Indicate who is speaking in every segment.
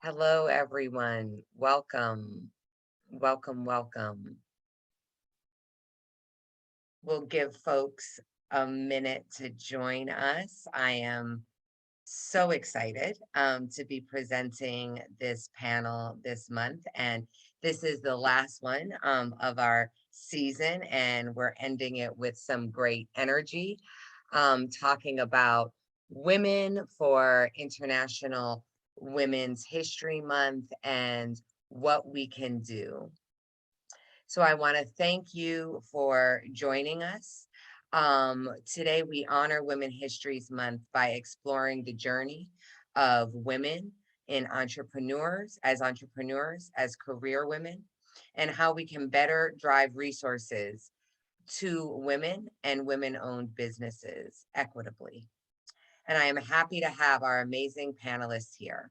Speaker 1: Hello, everyone. Welcome, welcome, welcome. We'll give folks a minute to join us. I am so excited to be presenting this panel this month, and this is the last one of our season, and we're ending it with some great energy, talking about women for International Women's History Month and what we can do. So I want to thank you for joining us. Today, we honor Women Histories Month by exploring the journey of women in entrepreneurs, as career women, and how we can better drive resources to women and women-owned businesses equitably. And I am happy to have our amazing panelists here.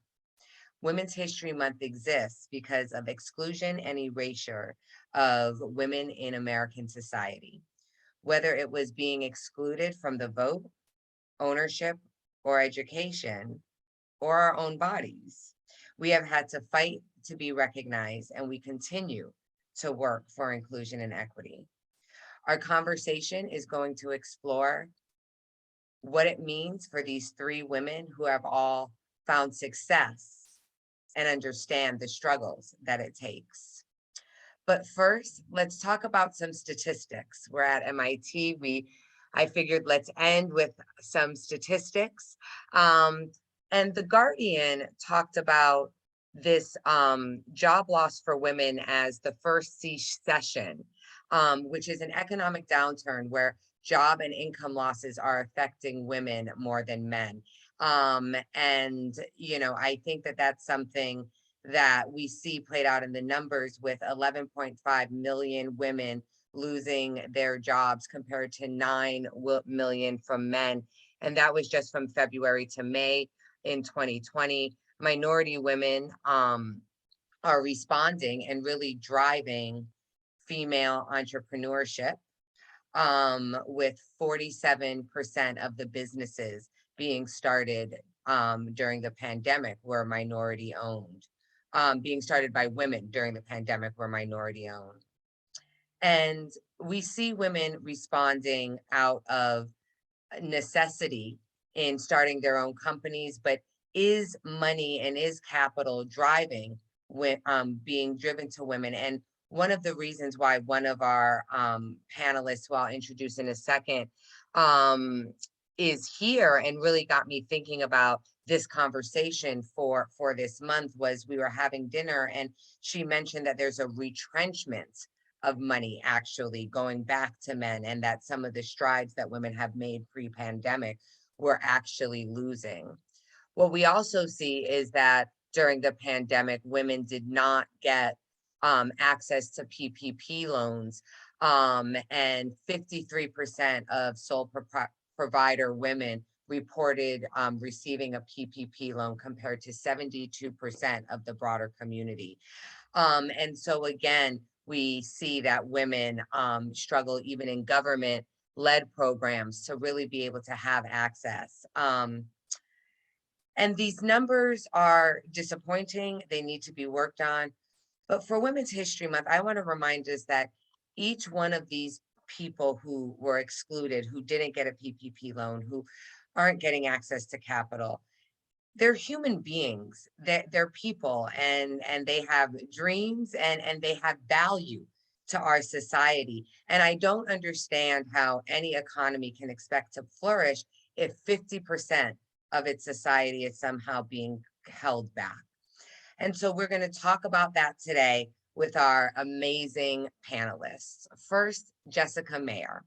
Speaker 1: Women's History Month exists because of exclusion and erasure of women in American society, whether it was being excluded from the vote, ownership, or education, or our own bodies. We have had to fight to be recognized, and we continue to work for inclusion and equity. Our conversation is going to explore what it means for these three women who have all found success and understand the struggles that it takes. But first, let's talk about some statistics. We're at MIT. I figured let's end with some statistics. And The Guardian talked about this job loss for women as the first recession, which is an economic downturn where job and income losses are affecting women more than men. I think that that's something that we see played out in the numbers with 11.5 million women losing their jobs compared to 9 million from men. And that was just from February to May in 2020. Minority women are responding and really driving female entrepreneurship, with 47% of the businesses being started during the pandemic were minority owned. Being started by women during the pandemic were minority owned. And we see women responding out of necessity in starting their own companies, but is money and is capital driving being driven to women? And one of the reasons why one of our panelists, who I'll introduce in a second, is here and really got me thinking about this conversation for this month was we were having dinner and she mentioned that there's a retrenchment of money actually going back to men, and that some of the strides that women have made pre-pandemic were actually losing. What we also see is that during the pandemic, women did not get access to PPP loans, and 53% of sole provider women reported receiving a PPP loan compared to 72% of the broader community. And so again, we see that women struggle even in government led programs to really be able to have access. And these numbers are disappointing. They need to be worked on. But for Women's History Month, I want to remind us that each one of these people who were excluded, who didn't get a PPP loan, who aren't getting access to capital, they're human beings. They're people, and they have dreams, and they have value to our society. And I don't understand how any economy can expect to flourish if 50% of its society is somehow being held back. And so we're going to talk about that today with our amazing panelists. First, Jessica Mayer.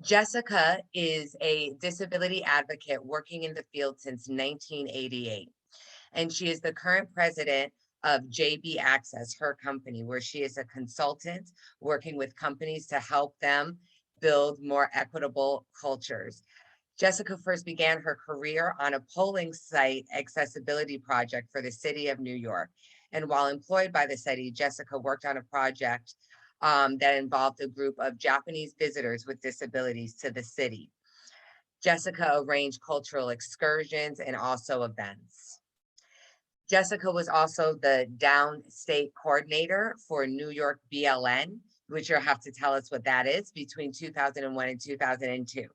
Speaker 1: Jessica is a disability advocate working in the field since 1988, and she is the current president of JB Access, her company, where she is a consultant working with companies to help them build more equitable cultures. Jessica first began her career on a polling site accessibility project for the city of New York. And while employed by the city, Jessica worked on a project that involved a group of Japanese visitors with disabilities to the city. Jessica arranged cultural excursions and also events. Jessica was also the downstate coordinator for New York BLN, which you'll have to tell us what that is, between 2001 and 2002.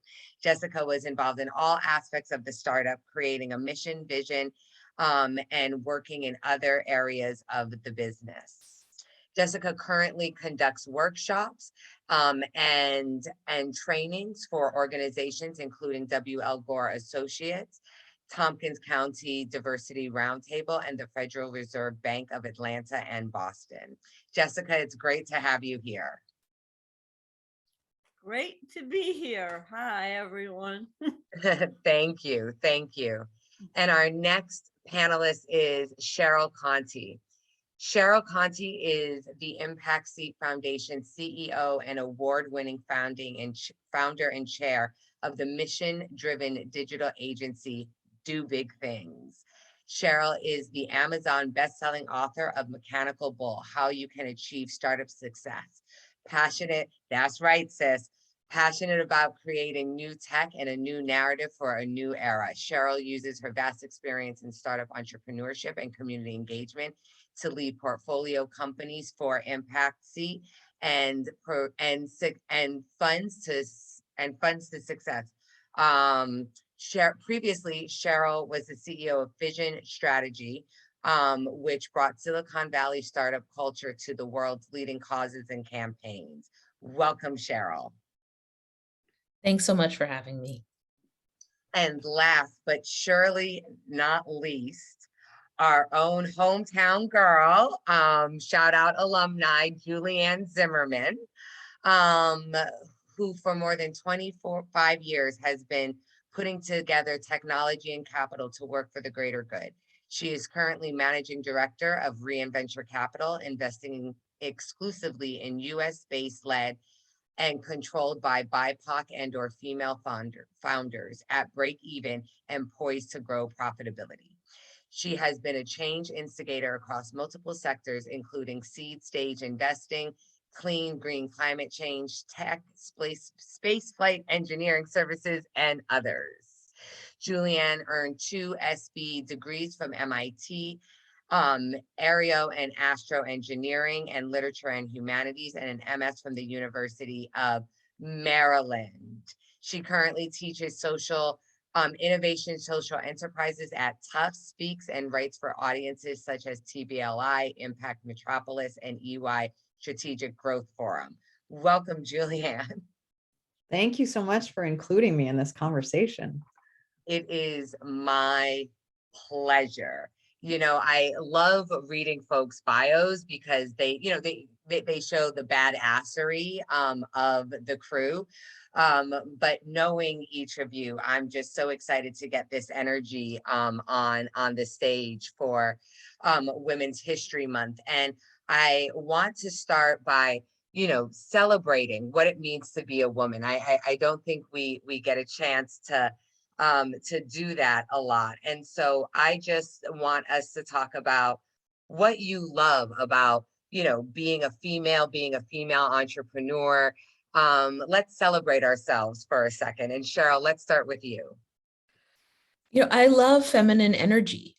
Speaker 1: Jessica was involved in all aspects of the startup, creating a mission, vision, and working in other areas of the business. Jessica currently conducts workshops and trainings for organizations, including W.L. Gore Associates, Tompkins County Diversity Roundtable, and the Federal Reserve Bank of Atlanta and Boston. Jessica, it's great to have you here.
Speaker 2: Great to be here. Hi, everyone.
Speaker 1: Thank you. Thank you. And our next panelist is Cheryl Conte. Cheryl Conte is the Impact Seat Foundation CEO and award-winning founder and chair of the mission-driven digital agency Do Big Things. Cheryl is the Amazon best-selling author of Mechanical Bull, How You Can Achieve Startup Success. Passionate, that's right, sis. Passionate about creating new tech and a new narrative for a new era. Cheryl uses her vast experience in startup entrepreneurship and community engagement to lead portfolio companies for Impact Seat and funds to success. Previously, Cheryl was the CEO of Vision Strategy, which brought Silicon Valley startup culture to the world's leading causes and campaigns. Welcome, Cheryl.
Speaker 3: Thanks so much for having me.
Speaker 1: And last but surely not least, our own hometown girl, shout out alumni, Julianne Zimmerman, who for more than 5 years has been putting together technology and capital to work for the greater good. She is currently managing director of Reinventure Capital, investing exclusively in US-based led and controlled by BIPOC and or female founders at break even and poised to grow profitability. She has been a change instigator across multiple sectors, including seed stage investing, clean, green climate change, tech, space flight engineering services, and others. Julianne earned 2 SB degrees from MIT, Aero and Astro Engineering and Literature and Humanities, and an MS from the University of Maryland. She currently teaches innovation social enterprises at Tufts, speaks and writes for audiences such as TBLI, Impact Metropolis, and EY Strategic Growth Forum. Welcome, Julianne.
Speaker 4: Thank you so much for including me in this conversation.
Speaker 1: It is my pleasure. You know, I love reading folks' bios because they show the badassery of the crew. But knowing each of you, I'm just so excited to get this energy on the stage for Women's History Month. And I want to start by, celebrating what it means to be a woman. I don't think we get a chance to do that a lot. And so I just want us to talk about what you love about, being a female entrepreneur. Let's celebrate ourselves for a second. And Cheryl, let's start with you.
Speaker 3: I love feminine energy.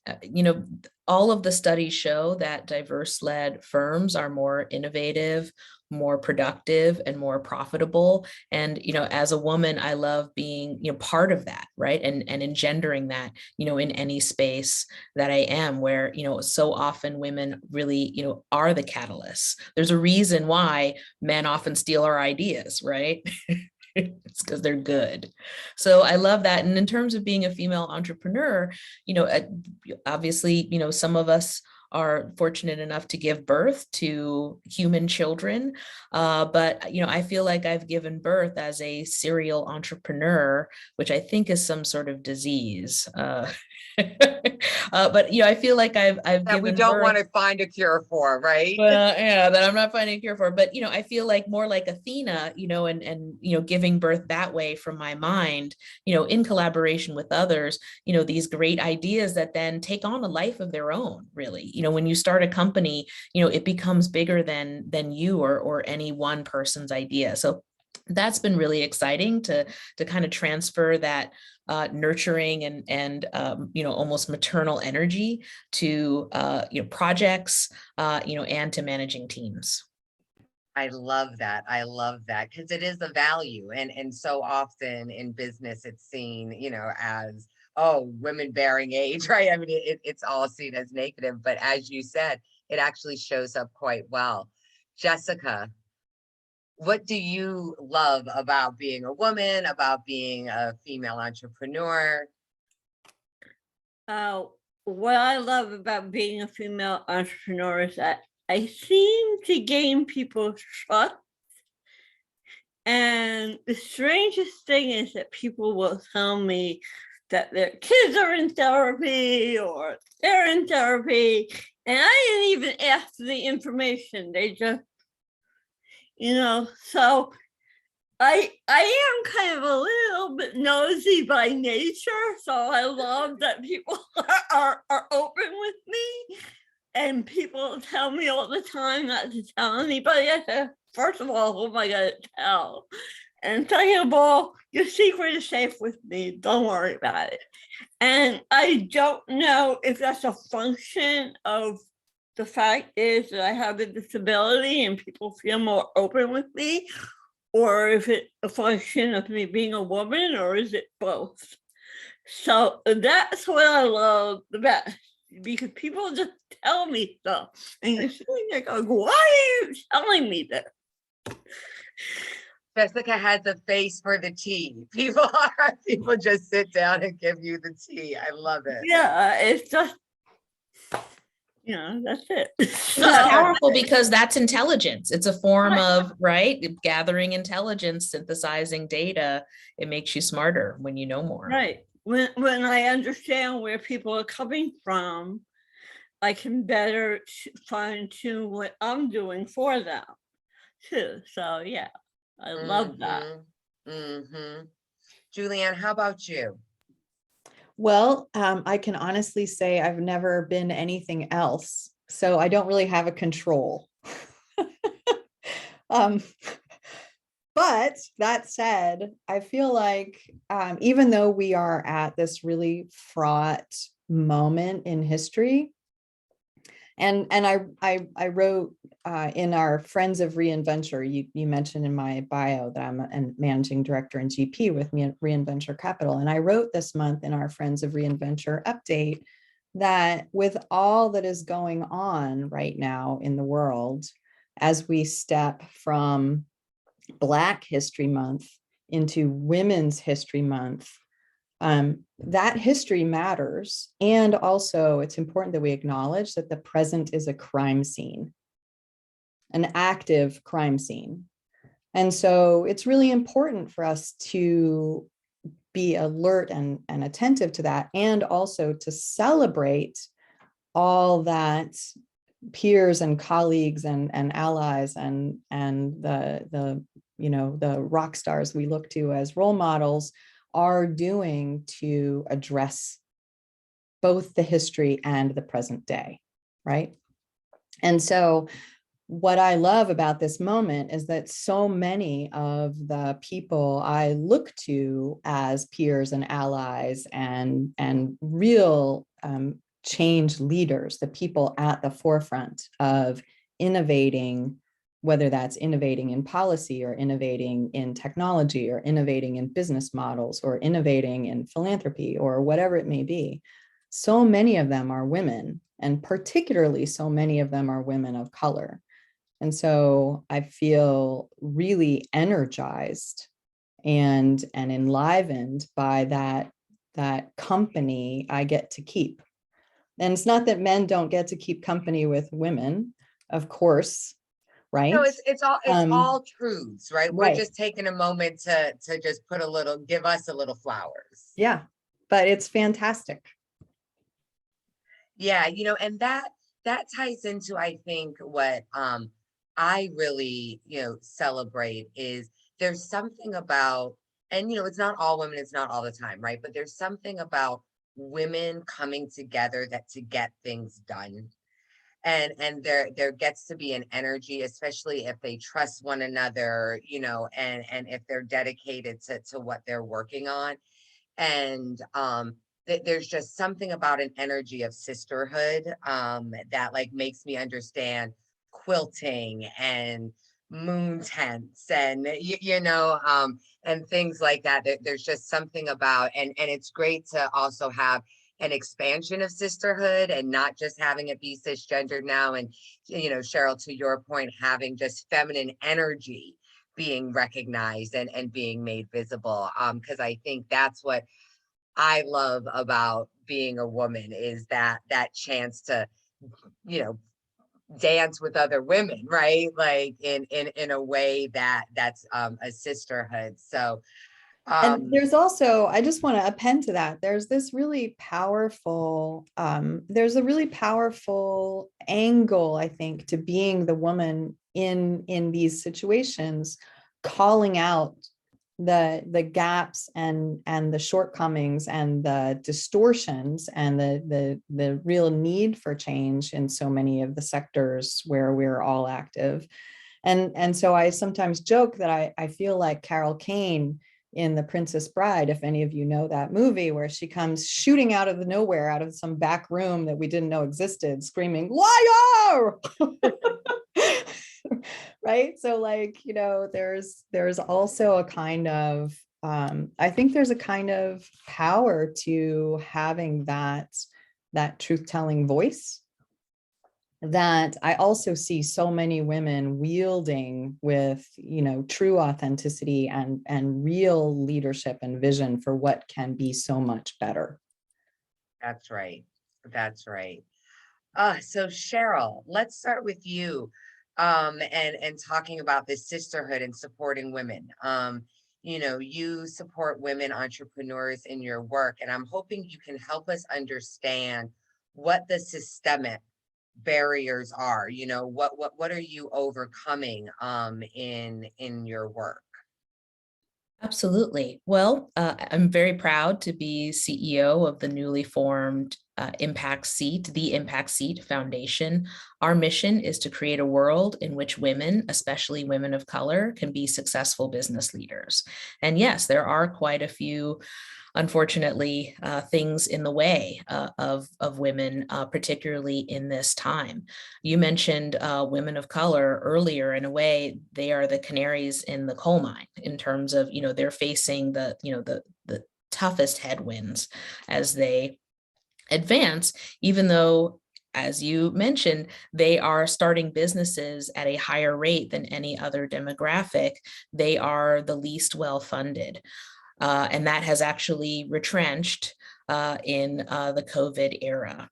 Speaker 3: All of the studies show that diverse-led firms are more innovative, more productive, and more profitable. And, as a woman, I love being, part of that, right? And engendering that, in any space that I am, where, so often women really, are the catalysts. There's a reason why men often steal our ideas, right? It's because they're good. So I love that. And in terms of being a female entrepreneur, obviously, some of us are fortunate enough to give birth to human children. But, I feel like I've given birth as a serial entrepreneur, which I think is some sort of disease. But I feel like I've
Speaker 1: that
Speaker 3: given
Speaker 1: we don't
Speaker 3: birth,
Speaker 1: want to find a cure for, right?
Speaker 3: Well, yeah, that I'm not finding a cure for. But I feel like more like Athena, and giving birth that way from my mind, in collaboration with others, these great ideas that then take on a life of their own, really. When you start a company, it becomes bigger than you or any one person's idea. So that's been really exciting to kind of transfer that nurturing and almost maternal energy to projects, and to managing teams.
Speaker 1: I love that. I love that because it is a value, and so often in business it's seen, as, oh, women bearing age, right? I mean, it's all seen as negative, but as you said, it actually shows up quite well. Jessica, what do you love about being a woman, about being a female entrepreneur?
Speaker 2: What I love about being a female entrepreneur is that I seem to gain people's trust. And the strangest thing is that people will tell me that their kids are in therapy or they're in therapy. And I didn't even ask for the information. They just, so I am kind of a little bit nosy by nature. So I love that people are open with me. And people tell me all the time not to tell anybody. I said, first of all, who am I going to tell? And second of all, your secret is safe with me. Don't worry about it. And I don't know if that's a function of the fact is that I have a disability and people feel more open with me, or if it's a function of me being a woman, or is it both? So that's what I love the best, because people just tell me stuff. And you're sitting there going, why are you telling me this?
Speaker 1: Jessica has a face for the tea. People just sit down and give you the tea. I love it.
Speaker 2: Yeah, it's just, that's it.
Speaker 3: It's powerful because that's intelligence. It's a form of, gathering intelligence, synthesizing data. It makes you smarter when you know more.
Speaker 2: Right. When I understand where people are coming from, I can better fine tune what I'm doing for them too. So yeah, I love that.
Speaker 1: Julianne, how about you?
Speaker 4: Well, I can honestly say I've never been anything else, so I don't really have a control. But that said, I feel like even though we are at this really fraught moment in history, and I wrote in our Friends of Reinventure, you mentioned in my bio that I'm a managing director and GP with Reinventure Capital. And I wrote this month in our Friends of Reinventure update that with all that is going on right now in the world, as we step from Black History Month into Women's History Month, that history matters. And also it's important that we acknowledge that the present is a crime scene, an active crime scene. And so it's really important for us to be alert and attentive to that, and also to celebrate all that peers and colleagues and allies and the rock stars we look to as role models are doing to address both the history and the present day, right? And so what I love about this moment is that so many of the people I look to as peers and allies and real change leaders, the people at the forefront of innovating, whether that's innovating in policy or innovating in technology or innovating in business models or innovating in philanthropy or whatever it may be. So many of them are women, and particularly so many of them are women of color. And so I feel really energized and enlivened by that company I get to keep. And it's not that men don't get to keep company with women, of course, right?
Speaker 1: No, it's all truths, right? We're
Speaker 4: right.
Speaker 1: just taking a moment to just give us a little flowers.
Speaker 4: Yeah, but it's fantastic.
Speaker 1: Yeah, and that ties into, I think, what I really, celebrate is there's something about, and it's not all women, it's not all the time, right? But there's something about women coming together to get things done. and there gets to be an energy, especially if they trust one another, you know, and if they're dedicated to what they're working on. And there's just something about an energy of sisterhood that like makes me understand quilting and moon tents and you know and things like that. There's just something about, and it's great to also have an expansion of sisterhood and not just having it be cisgendered now. And you know, Cheryl, to your point, having just feminine energy being recognized and being made visible, because I think that's what I love about being a woman, is that chance to, you know, dance with other women, right? Like in a way that's a sisterhood. So
Speaker 4: And there's also, I just want to append to that, there's this really powerful, there's a really powerful angle, I think, to being the woman in these situations, calling out the gaps and the shortcomings and the distortions and the real need for change in so many of the sectors where we're all active. And so I sometimes joke that I feel like Carol Kane in The Princess Bride, if any of you know that movie, where she comes shooting out of the nowhere, out of some back room that we didn't know existed, screaming, "Liar!" Right? So like, you know, there's also a kind of, I think there's a kind of power to having that truth-telling voice that I also see so many women wielding with, you know, true authenticity and real leadership and vision for what can be so much better.
Speaker 1: that's right. That's right. So Cheryl, let's start with you, and talking about this sisterhood and supporting women. You know, you support women entrepreneurs in your work, and I'm hoping you can help us understand what the systemic barriers are. You know, what are you overcoming in your work?
Speaker 3: Absolutely. Well, I'm very proud to be CEO of the newly formed Impact Seat, the Impact Seat Foundation. Our mission is to create a world in which women, especially women of color, can be successful business leaders. And yes, there are quite a few, unfortunately, things in the way of women, particularly in this time. You mentioned women of color earlier. In a way, they are the canaries in the coal mine in terms of, you know, they're facing the, you know, the toughest headwinds as they advance, even though, as you mentioned, they are starting businesses at a higher rate than any other demographic. They are the least well-funded. And that has actually retrenched in the COVID era.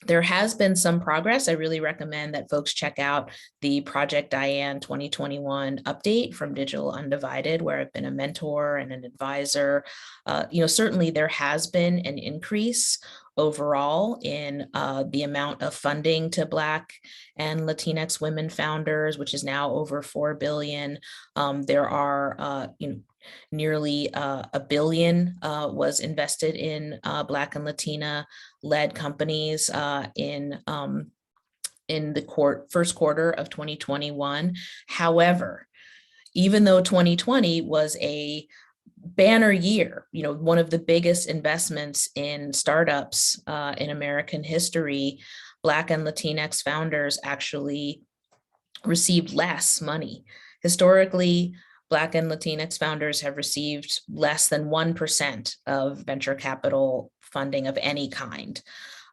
Speaker 3: There has been some progress. I really recommend that folks check out the Project Diane 2021 update from Digital Undivided, where I've been a mentor and an advisor. You know, certainly there has been an increase overall in the amount of funding to Black and Latinx women founders, which is now over 4 billion. There are, you know, nearly $1 billion was invested in Black and Latina led companies in the first quarter of 2021. However, even though 2020 was a banner year, you know, one of the biggest investments in startups in American history, Black and Latinx founders actually received less money. Historically, Black and Latinx founders have received less than 1% of venture capital funding of any kind.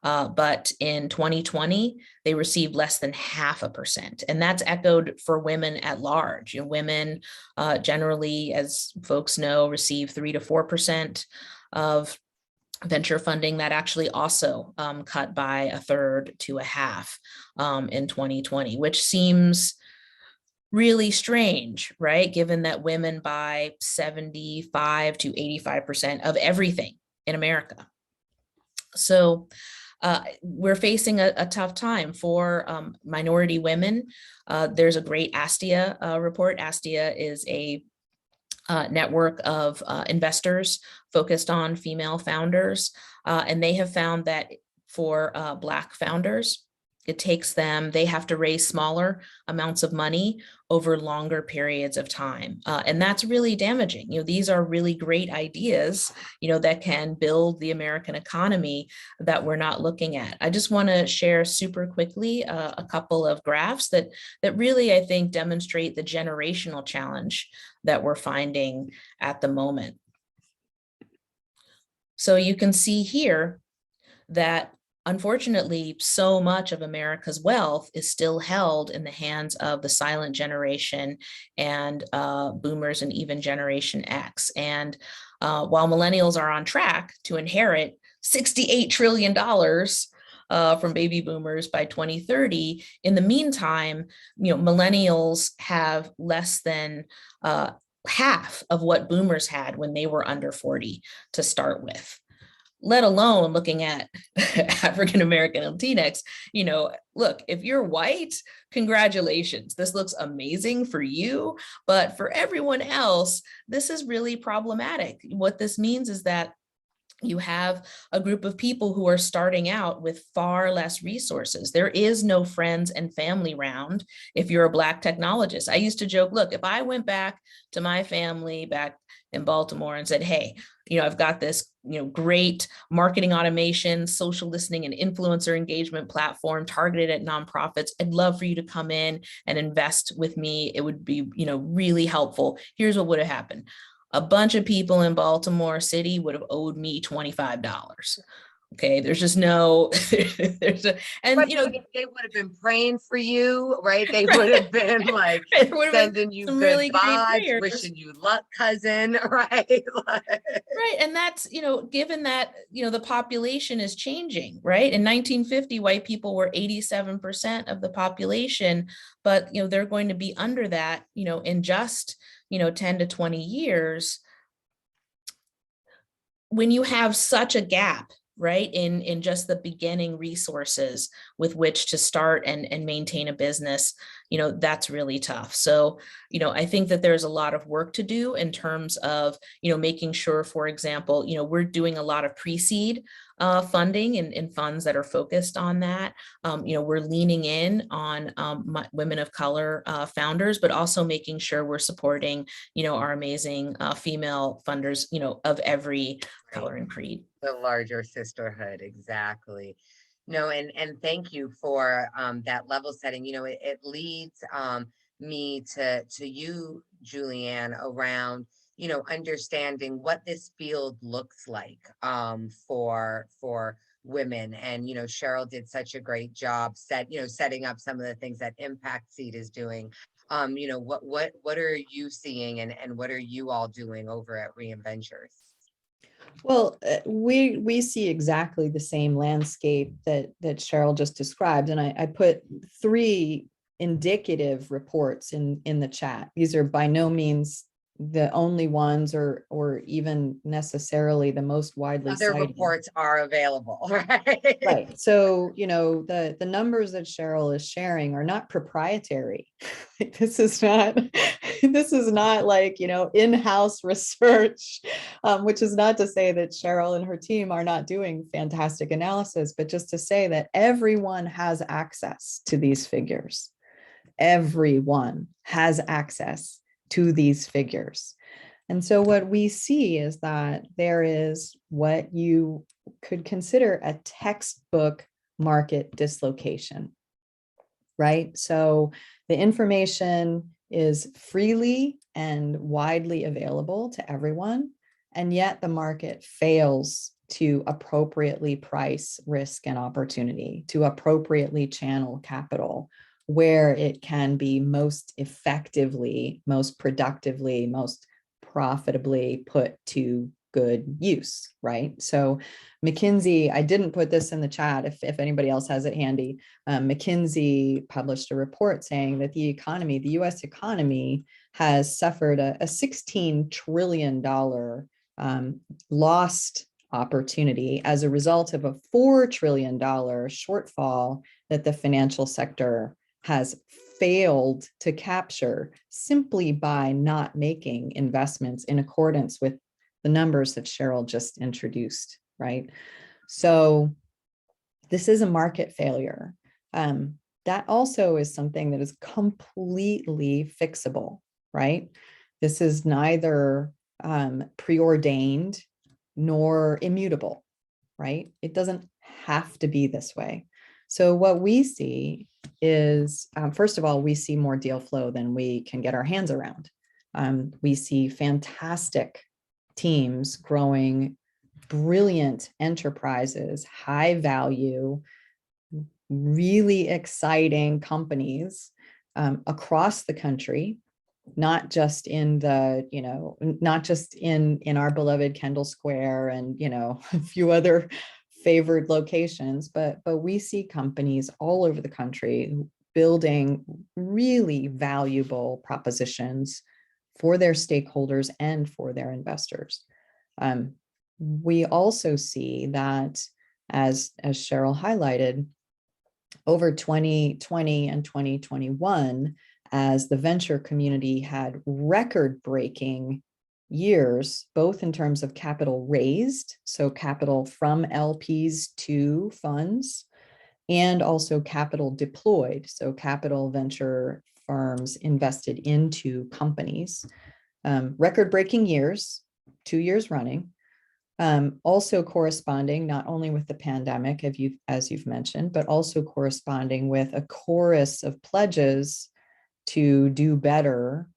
Speaker 3: But in 2020, they received less than 0.5%. And that's echoed for women at large. You know, women generally, as folks know, receive 3 to 4% of venture funding. That actually also cut by 1/3 to 1/2 in 2020, which seems really strange, right? Given that women buy 75 to 85% of everything in America. So we're facing a tough time for minority women. There's a great ASTIA report. ASTIA is a network of investors focused on female founders. And they have found that for Black founders, They have to raise smaller amounts of money over longer periods of time. And that's really damaging. These are really great ideas, that can build the American economy that we're not looking at. I just want to share super quickly a couple of graphs that really, I think, demonstrate the generational challenge that we're finding at the moment. So you can see here that unfortunately, so much of America's wealth is still held in the hands of the silent generation and boomers and even Generation X. And while millennials are on track to inherit $68 trillion from baby boomers by 2030, in the meantime, millennials have less than half of what boomers had when they were under 40 to start with. Let alone looking at African-American Latinx, look, if you're white, congratulations. This looks amazing for you, but for everyone else, this is really problematic. What this means is that you have a group of people who are starting out with far less resources. There is no friends and family round if you're a Black technologist. I used to joke, look, if I went back to my family back in Baltimore and said, hey, I've got this, great marketing automation, social listening, and influencer engagement platform targeted at nonprofits. I'd love for you to come in and invest with me. It would be, really helpful. Here's what would have happened. A bunch of people in Baltimore City would have owed me $25. Okay, there's just no, they would
Speaker 1: have been praying for you, right? They would have been like sending you good
Speaker 3: really
Speaker 1: vibes, wishing you luck, cousin, right?
Speaker 3: Right, and that's, given that, the population is changing, right? In 1950, white people were 87% of the population, but, they're going to be under that, in just, 10 to 20 years. When you have such a gap, right, in just the beginning resources with which to start and maintain a business, that's really tough. So, I think that there's a lot of work to do in terms of, making sure, for example, we're doing a lot of pre-seed funding and funds that are focused on that. We're leaning in on women of color founders, but also making sure we're supporting, our amazing female funders, of every color and creed.
Speaker 1: The larger sisterhood, exactly. No, and thank you for that level setting. It leads me to you, Julianne, around understanding what this field looks like for women. And Cheryl did such a great job setting up some of the things that Impact Seed is doing. What are you seeing and what are you all doing over at Reinventures?
Speaker 4: Well, we see exactly the same landscape that Cheryl just described, and I put 3 indicative reports in the chat. These are by no means the only ones or even necessarily the most widely
Speaker 1: cited. Other reports are available, right?
Speaker 4: Right. So, the numbers that Cheryl is sharing are not proprietary. This is not like, in-house research, which is not to say that Cheryl and her team are not doing fantastic analysis, but just to say that everyone has access to these figures. Everyone has access to these figures. And so what we see is that there is what you could consider a textbook market dislocation, right? So the information is freely and widely available to everyone, and yet the market fails to appropriately price risk and opportunity, to appropriately channel capital where it can be most effectively, most productively, most profitably put to good use, right? So McKinsey, I didn't put this in the chat if anybody else has it handy. McKinsey published a report saying that the US economy has suffered a $16 trillion lost opportunity as a result of a $4 trillion shortfall that the financial sector has failed to capture simply by not making investments in accordance with the numbers that Cheryl just introduced, right? So this is a market failure. That also is something that is completely fixable, right? This is neither preordained nor immutable, right? It doesn't have to be this way. So what we see is, first of all, we see more deal flow than we can get our hands around. We see fantastic teams growing, brilliant enterprises, high value, really exciting companies across the country, not just in the, not just in our beloved Kendall Square and, a few other favored locations, but we see companies all over the country building really valuable propositions for their stakeholders and for their investors. We also see that, as Cheryl highlighted, over 2020 and 2021, as the venture community had record-breaking years, both in terms of capital raised, so capital from LPs to funds, and also capital deployed, so capital venture firms invested into companies. Record-breaking years, 2 years running. Also corresponding not only with the pandemic, as you've mentioned, but also corresponding with a chorus of pledges to do better,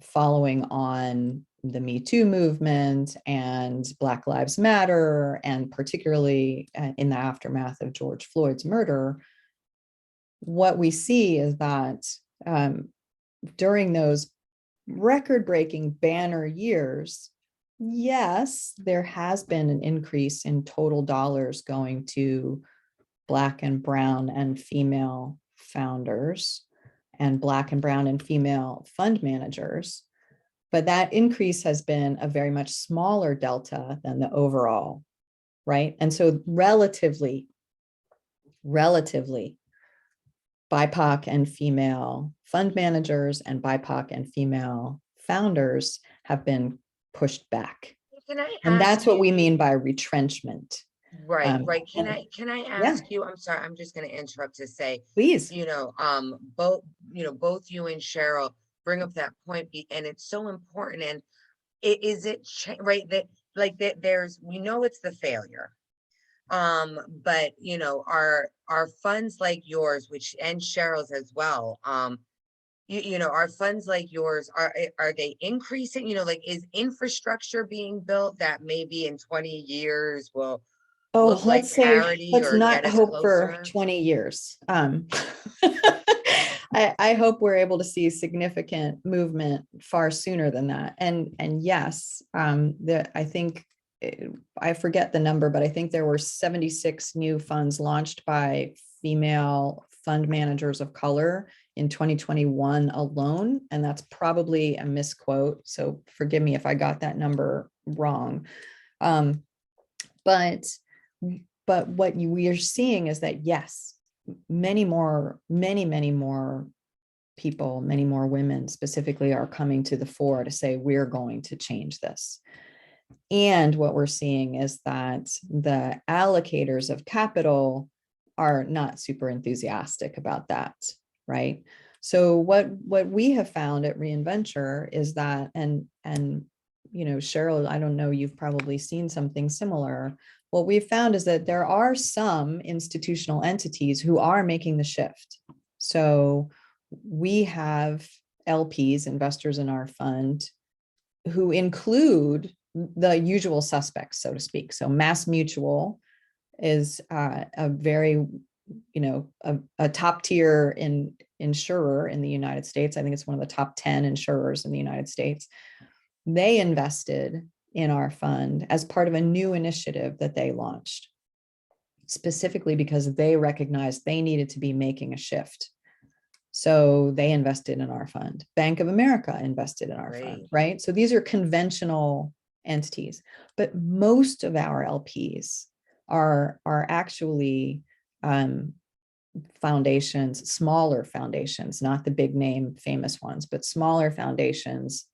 Speaker 4: following on the Me Too movement and Black Lives Matter, and particularly in the aftermath of George Floyd's murder. What we see is that during those record-breaking banner years, yes, there has been an increase in total dollars going to Black and brown and female founders and Black and brown and female fund managers. But that increase has been a very much smaller delta than the overall, right? And so relatively, BIPOC and female fund managers and BIPOC and female founders have been pushed back. And that's what we mean by retrenchment.
Speaker 1: Right. Can I ask you, I'm sorry, I'm just going to interrupt to say,
Speaker 4: please,
Speaker 1: both you and Cheryl bring up that point, and it's so important. And right, that like that we know it's the failure. But our funds like yours, which and Cheryl's as well, our funds like yours, are they increasing? Is infrastructure being built that maybe in 20 years will look like parity,
Speaker 4: let's
Speaker 1: or
Speaker 4: not
Speaker 1: get us
Speaker 4: hope
Speaker 1: closer?
Speaker 4: for 20 years. I hope we're able to see significant movement far sooner than that. And yes, I think, I forget the number, but I think there were 76 new funds launched by female fund managers of color in 2021 alone. And that's probably a misquote, so forgive me if I got that number wrong. But what we are seeing is that, yes, many more people, many more women specifically, are coming to the fore to say, we're going to change this. And what we're seeing is that the allocators of capital are not super enthusiastic about that, right? So what we have found at Reinventure is that, and Cheryl, I don't know, you've probably seen something similar. What we've found is that there are some institutional entities who are making the shift. So we have LPs, investors in our fund, who include the usual suspects, so to speak. So Mass Mutual is a very, a top tier insurer in the United States. I think it's one of the top 10 insurers in the United States. They invested in our fund as part of a new initiative that they launched, specifically because they recognized they needed to be making a shift. So they invested in our fund. Bank of America invested in our fund, right? So these are conventional entities, but most of our LPs are actually foundations, smaller foundations, not the big name famous ones, but smaller foundations,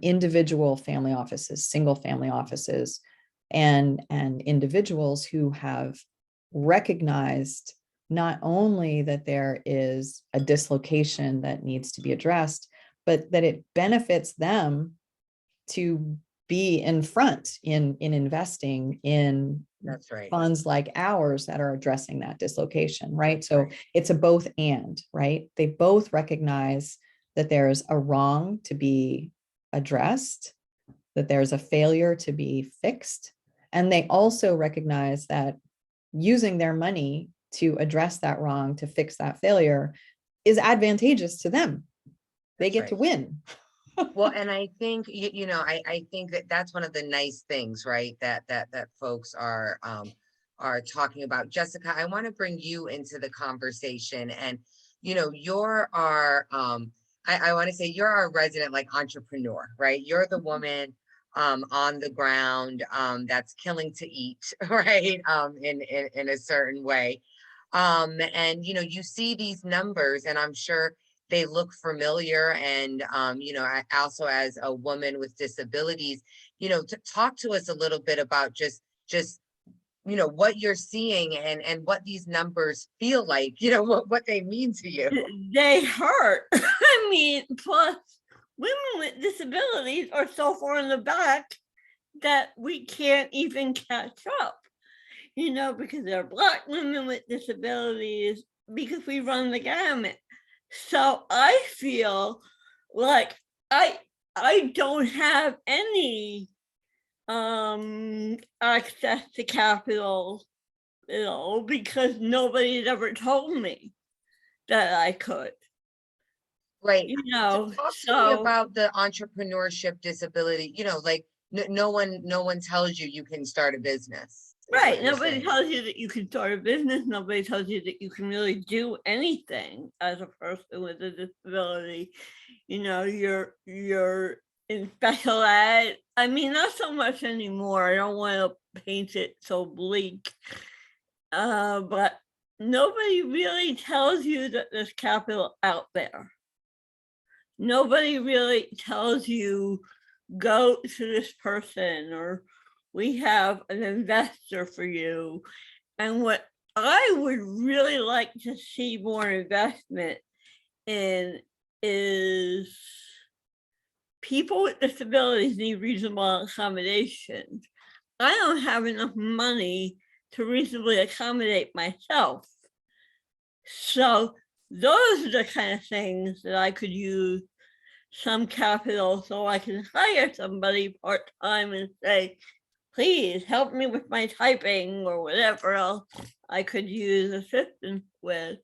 Speaker 4: individual family offices, single family offices, and individuals who have recognized not only that there is a dislocation that needs to be addressed, but that it benefits them to be in front in investing in
Speaker 1: That's right.
Speaker 4: funds like ours that are addressing that dislocation, right? So
Speaker 1: Right.
Speaker 4: it's a both and, right? They both recognize that there's a wrong to be addressed, that there's a failure to be fixed. And they also recognize that using their money to address that wrong, to fix that failure, is advantageous to them. They
Speaker 1: That's
Speaker 4: get
Speaker 1: right.
Speaker 4: to win.
Speaker 1: Well, and I think, I think that that's one of the nice things, right? That folks are talking about. Jessica, I want to bring you into the conversation, and, you're our, I want to say you're our resident like entrepreneur, right? You're the woman on the ground that's killing to eat, right? In a certain way. And, you see these numbers, and I'm sure they look familiar. And, I also, as a woman with disabilities, to talk to us a little bit about just, what you're seeing and what these numbers feel like, what they mean to you.
Speaker 2: They hurt. I mean, plus women with disabilities are so far in the back that we can't even catch up, because there are Black women with disabilities, because we run the gamut. So I feel like I don't have any access to capital, because nobody had ever told me that I could.
Speaker 1: Right.
Speaker 2: So
Speaker 1: Talk to me about the entrepreneurship disability, like no one tells you can start a business.
Speaker 2: Right. Nobody tells you that you can start a business. Nobody tells you that you can really do anything as a person with a disability. You're in special ed. I mean, not so much anymore. I don't want to paint it so bleak. But nobody really tells you that there's capital out there. Nobody really tells you, go to this person, or we have an investor for you. And what I would really like to see more investment in is people with disabilities need reasonable accommodations. I don't have enough money to reasonably accommodate myself. So those are the kind of things that I could use some capital, so I can hire somebody part-time and say, please help me with my typing or whatever else I could use assistance with.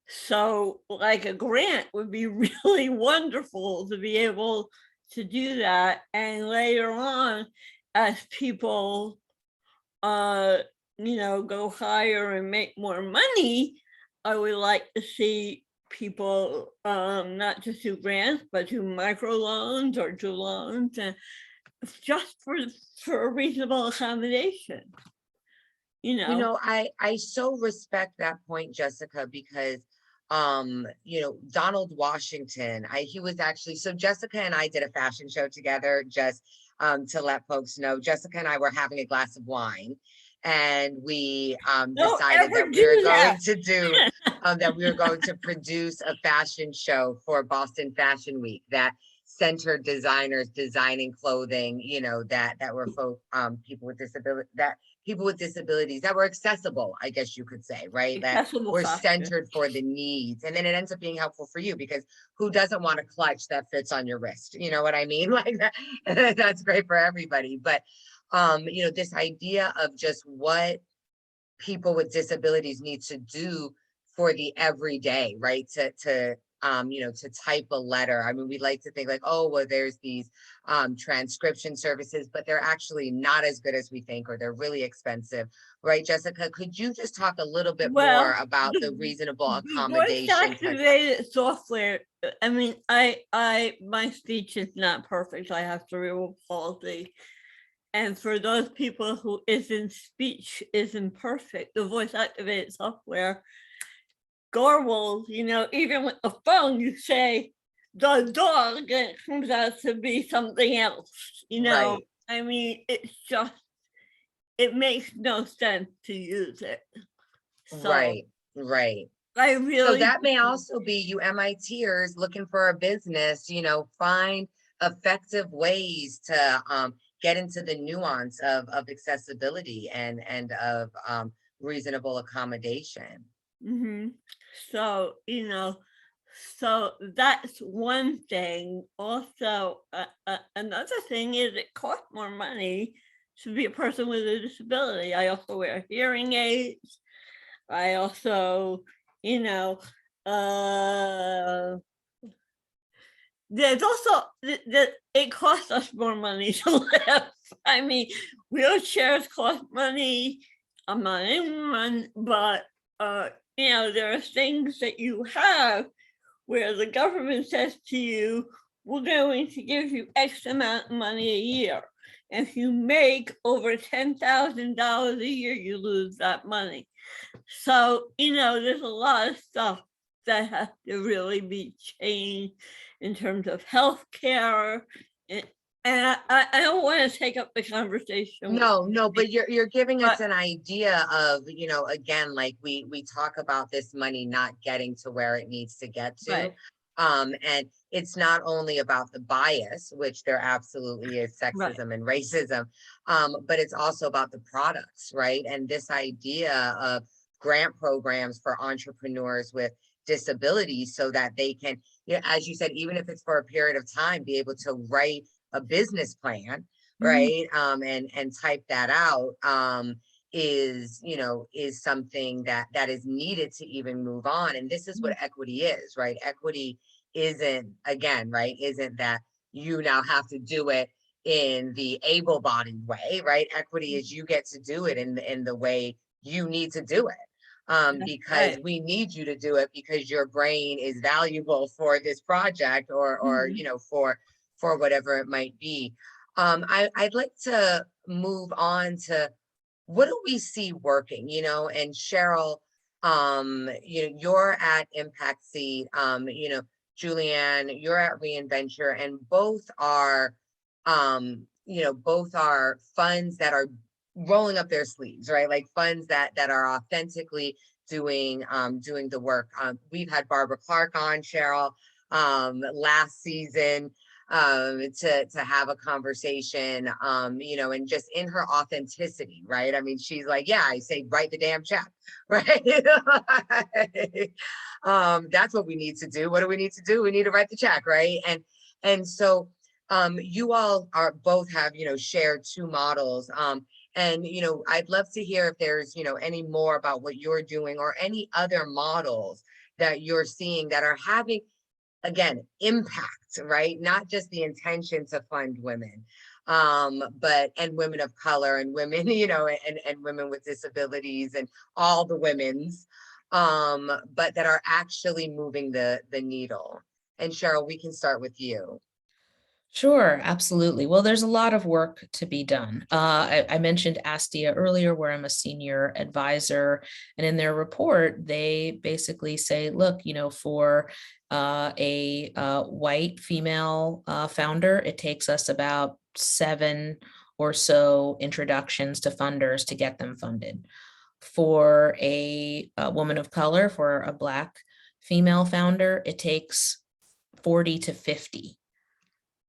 Speaker 2: So like a grant would be really wonderful to be able to do that. And later on, as people go higher and make more money, I would like to see people not just do grants, but do microloans or do loans, and just for a reasonable accommodation.
Speaker 1: I so respect that point, Jessica, because Donald Washington, he was actually, so Jessica and I did a fashion show together, just to let folks know. Jessica and I were having a glass of wine, and we decided that we were going to do that we were going to produce a fashion show for Boston Fashion Week that centered designers designing clothing, that were people with disabilities that were accessible, I guess you could say, right? That were centered for the needs. And then it ends up being helpful for you, because who doesn't want a clutch that fits on your wrist? You know what I mean? Like that, that's great for everybody. But this idea of just what people with disabilities need to do for the everyday, right? To type a letter. I mean, we like to think like, oh, well, there's these transcription services, but they're actually not as good as we think, or they're really expensive, right? Jessica, could you just talk a little bit more about the reasonable accommodation?
Speaker 2: Voice-activated software. I mean, my speech is not perfect. I have cerebral palsy. And for those people who speech isn't perfect, the voice-activated software garbles, even with the phone, you say the dog, and it comes out to be something else, Right. I mean, it makes no sense to use it. So,
Speaker 1: right. Right.
Speaker 2: I
Speaker 1: So
Speaker 2: really
Speaker 1: that may
Speaker 2: do.
Speaker 1: also be you MITers looking for a business, find effective ways to get into the nuance of accessibility and of reasonable accommodation.
Speaker 2: Mhm. So, so that's one thing. Also, another thing is it costs more money to be a person with a disability. I also wear hearing aids. I also, you know, uh, there's also that it costs us more money to live. I mean, wheelchairs cost money. I'm not in one, but there are things that you have where the government says to you, we're going to give you X amount of money a year. If you make over $10,000 a year, you lose that money. So, there's a lot of stuff that has to really be changed in terms of healthcare. And I don't want to take up the conversation.
Speaker 1: No, but you're giving us
Speaker 2: But-
Speaker 1: an idea of, again, like we talk about this money not getting to where it needs to get to.
Speaker 2: Right.
Speaker 1: And it's not only about the bias, which there absolutely is
Speaker 2: Right.
Speaker 1: sexism and racism, but it's also about the products, right? And this idea of grant programs for entrepreneurs with disabilities so that they can, as you said, even if it's for a period of time, be able to write a business plan, right? And type that out is something that is needed to even move on. And this is what equity is, right? Equity isn't, again, right, isn't that you now have to do it in the able-bodied way, right? Equity is you get to do it in the way you need to do it. Because
Speaker 2: right.
Speaker 1: we need you to do it because your brain is valuable for this project or for whatever it might be. I'd like to move on to what do we see working, and Cheryl, you're at Impact Seed, Julianne, you're at Reinventure, and both are funds that are rolling up their sleeves, right? Like funds that are authentically doing the work. We've had Barbara Clark on, Cheryl, last season, to have a conversation, and just in her authenticity, right? I mean, she's like, yeah, I say, write the damn check, right? That's what we need to do. What do we need to do? We need to write the check, right? And so you all are both have, shared two models. And, I'd love to hear if there's, any more about what you're doing or any other models that you're seeing that are having, again, impact, right? Not just the intention to fund women, but women of color and women, and women with disabilities and all the women's, but that are actually moving the needle. And Cheryl, we can start with you.
Speaker 3: Sure, absolutely. Well, there's a lot of work to be done. I mentioned Astia earlier, where I'm a senior advisor, and in their report, they basically say, look, for a white female founder, it takes us about 7 or so introductions to funders to get them funded. For a woman of color, for a Black female founder, it takes 40 to 50.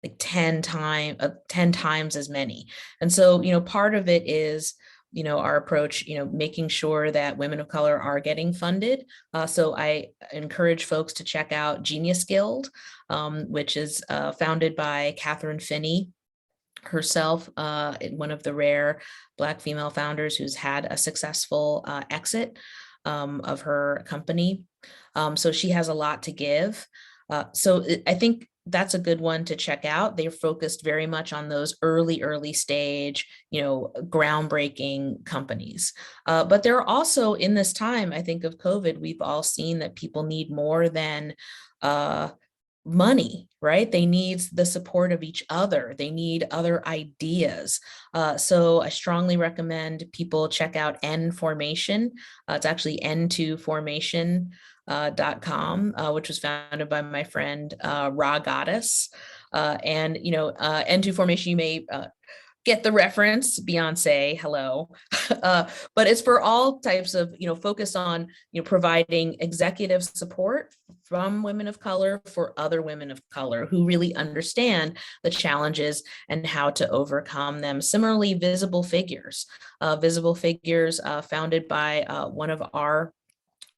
Speaker 3: Like 10 times as many. And so, part of it is, our approach, making sure that women of color are getting funded. So I encourage folks to check out Geniusguild, which is founded by Catherine Finney herself, one of the rare Black female founders who's had a successful exit of her company. So she has a lot to give. So I think that's a good one to check out. They're focused very much on those early stage, groundbreaking companies. But there are also, in this time, I think, of COVID, we've all seen that people need more than money, right? They need the support of each other. They need other ideas. So I strongly recommend people check out N Formation. It's actually N2Formation.com, which was founded by my friend Ra Goddess. And N2 Formation, you may get the reference, Beyonce, hello. But it's for all types of, focus on, providing executive support from women of color for other women of color who really understand the challenges and how to overcome them. Similarly, visible figures founded by one of our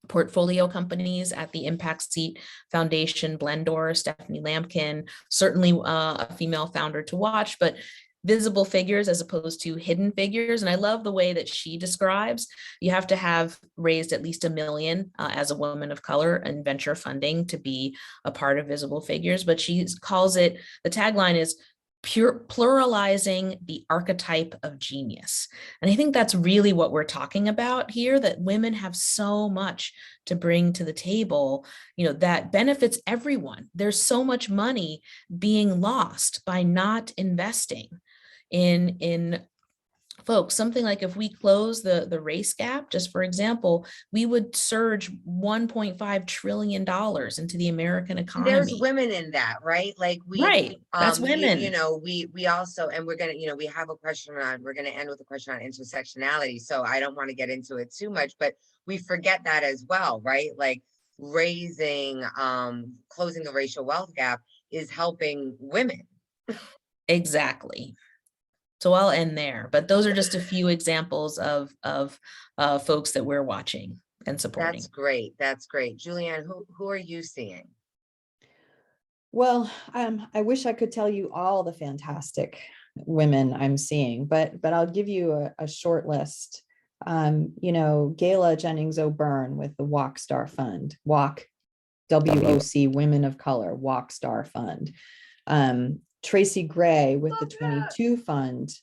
Speaker 3: portfolio companies at the Impact Seat Foundation, Blendor, Stephanie Lampkin, certainly a female founder to watch, but visible figures as opposed to hidden figures. And I love the way that she describes, you have to have raised at least $1 million as a woman of color and venture funding to be a part of visible figures. But she calls it, the tagline is pluralizing the archetype of genius. And I think that's really what we're talking about here, that women have so much to bring to the table, that benefits everyone. There's so much money being lost by not investing in folks. Something like if we close the race gap, just for example, we would surge $1.5 trillion into the American economy.
Speaker 1: There's women in that, right? Like
Speaker 3: right. That's women.
Speaker 1: We also, and we're gonna, we have a question on, we're gonna end with a question on intersectionality. So I don't want to get into it too much, but we forget that as well, right? Like closing the racial wealth gap is helping women.
Speaker 3: Exactly. So I'll end there, but those are just a few examples of folks that we're watching and supporting.
Speaker 1: That's great. That's great. Julianne, who are you seeing?
Speaker 4: Well, I wish I could tell you all the fantastic women I'm seeing, but I'll give you a short list. Gayla Jennings O'Byrne with the Walk Star Fund, WOC, WOC, Women of Color, Walk Star Fund. Tracy Gray with the 22 Fund,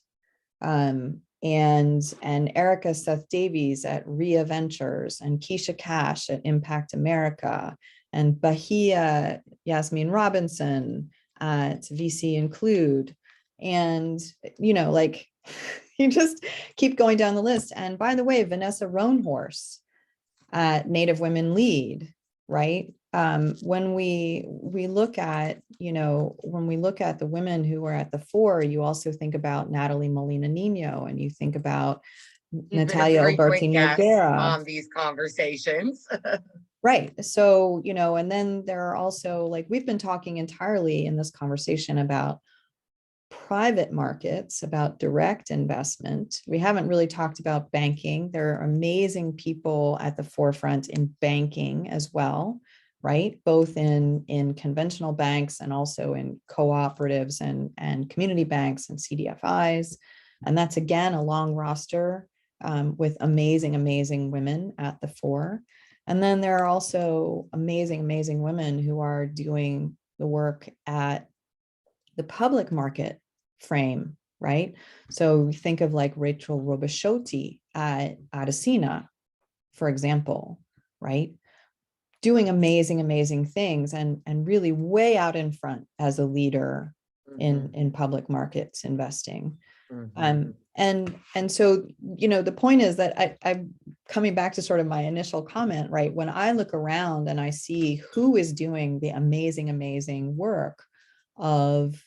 Speaker 4: and Erica Seth Davies at Ria Ventures, and Keisha Cash at Impact America, and Bahia Yasmin Robinson at VC Include. And, you just keep going down the list. And by the way, Vanessa Roanhorse at Native Women Lead, right? When we look at, when we look at the women who are at the fore, you also think about Natalie Molina Nino, and you think about Natalia Alberti Noguera
Speaker 1: on these conversations.
Speaker 4: Right. So, and then there are also, like, we've been talking entirely in this conversation about private markets, about direct investment. We haven't really talked about banking. There are amazing people at the forefront in banking as well, right? Both in conventional banks and also in cooperatives and community banks and CDFIs. And that's, again, a long roster with amazing women at the fore. And then there are also amazing women who are doing the work at the public market frame, right? So we think of like Rachel Robascioti at Adesina, for example, right? Doing amazing things and really way out in front as a leader in public markets investing. And so, the point is that I'm coming back to sort of my initial comment, right? When I look around and I see who is doing the amazing work of,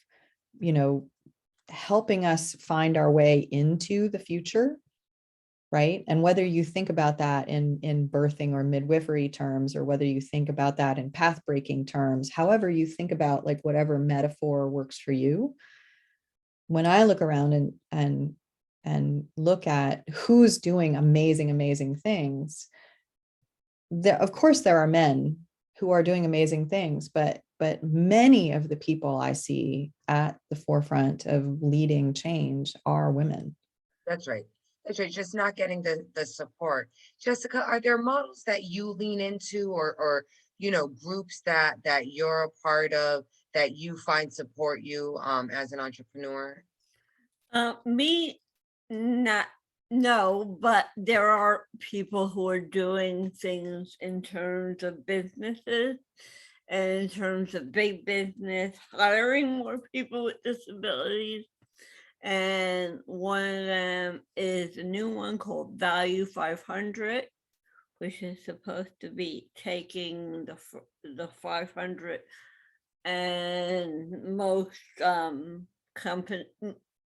Speaker 4: helping us find our way into the future, right? And whether you think about that in birthing or midwifery terms, or whether you think about that in path breaking terms, however you think about, like, whatever metaphor works for you. When I look around and look at who's doing amazing things, of course there are men who are doing amazing things, but many of the people I see at the forefront of leading change are women.
Speaker 1: That's right. That's right. Just not getting the support. Jessica, are there models that you lean into, or groups that you're a part of that you find support you as an entrepreneur?
Speaker 2: Me, not, no, but there are people who are doing things in terms of businesses and in terms of big business, hiring more people with disabilities. And one of them is a new one called Value 500, which is supposed to be taking the 500 and most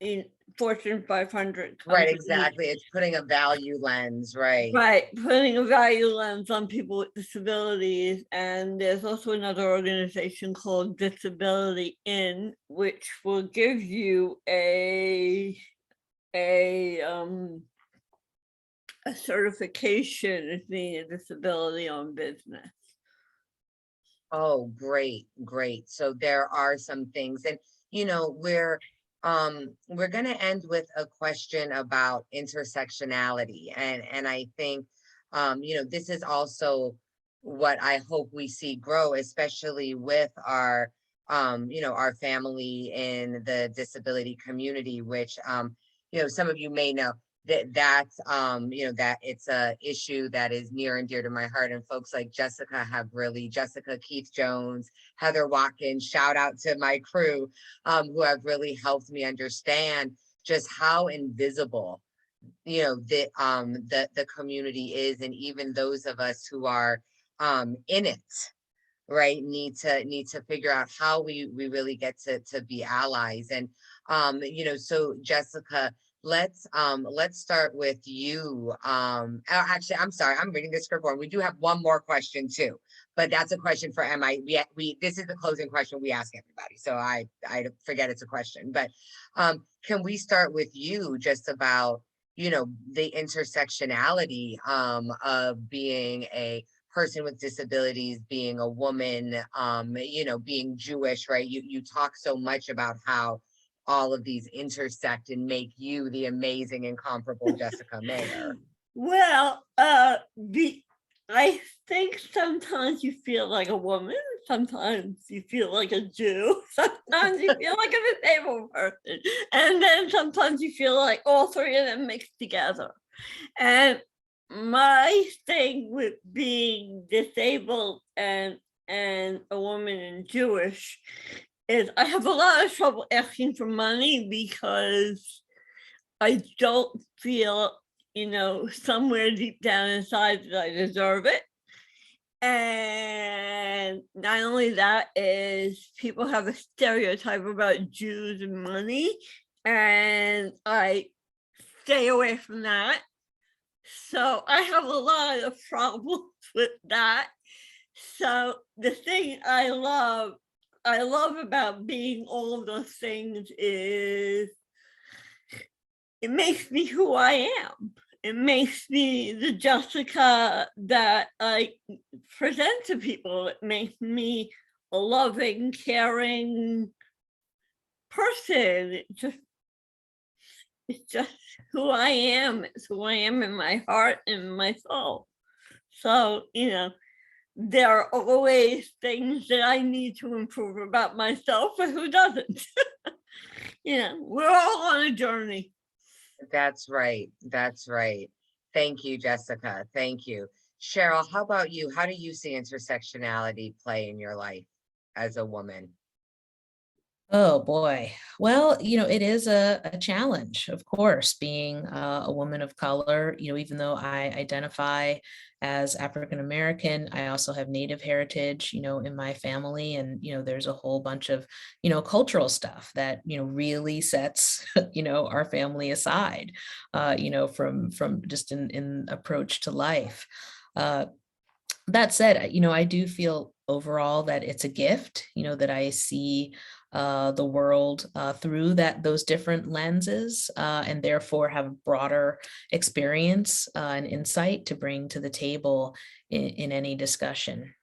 Speaker 2: in Fortune 500
Speaker 1: Right,
Speaker 2: companies.
Speaker 1: exactly. It's putting a value lens, right?
Speaker 2: Right, putting a value lens on people with disabilities. And there's also another organization called Disability In, which will give you a certification as being a disability on business.
Speaker 1: Oh, great, great. So there are some things, and we're going to end with a question about intersectionality, and I think this is also what I hope we see grow, especially with our our family in the disability community, which some of you may know that's that it's a issue that is near and dear to my heart, and folks like Jessica Keith Jones, Heather Watkins, shout out to my crew who have really helped me understand just how invisible the community is, and even those of us who are in it, right, need to figure out how we really get to be allies. And so Jessica, let's start with you. Actually, I'm sorry, I'm reading the script wrong. We do have one more question too, but that's a question for MI. We this is the closing question we ask everybody, so I forget it's a question. But can we start with you just about the intersectionality of being a person with disabilities, being a woman, being Jewish, right? You talk so much about how all of these intersect and make you the amazing, incomparable Jessica Mayer.
Speaker 2: Well, I think sometimes you feel like a woman, sometimes you feel like a Jew, sometimes you feel like a disabled person, and then sometimes you feel like all three of them mixed together. And my thing with being disabled and a woman and Jewish is I have a lot of trouble asking for money because I don't feel, somewhere deep down inside that I deserve it. And not only that, is people have a stereotype about Jews and money, and I stay away from that. So I have a lot of problems with that. So the thing I love about being all of those things is it makes me who I am. It makes me the Jessica that I present to people. It makes me a loving, caring person. It's just who I am. It's who I am in my heart and my soul. So, there are always things that I need to improve about myself, but who doesn't? We're all on a journey.
Speaker 1: That's right. That's right. Thank you, Jessica. Thank you. Cheryl, how about you? How do you see intersectionality play in your life as a woman?
Speaker 3: Oh boy. Well, it is a challenge, of course, being a woman of color. Even though I identify as African American, I also have Native heritage, in my family. And, there's a whole bunch of, cultural stuff that, really sets, our family aside, from just in approach to life. That said, I do feel overall that it's a gift, that I see the world through those different lenses, and therefore have a broader experience and insight to bring to the table in any discussion.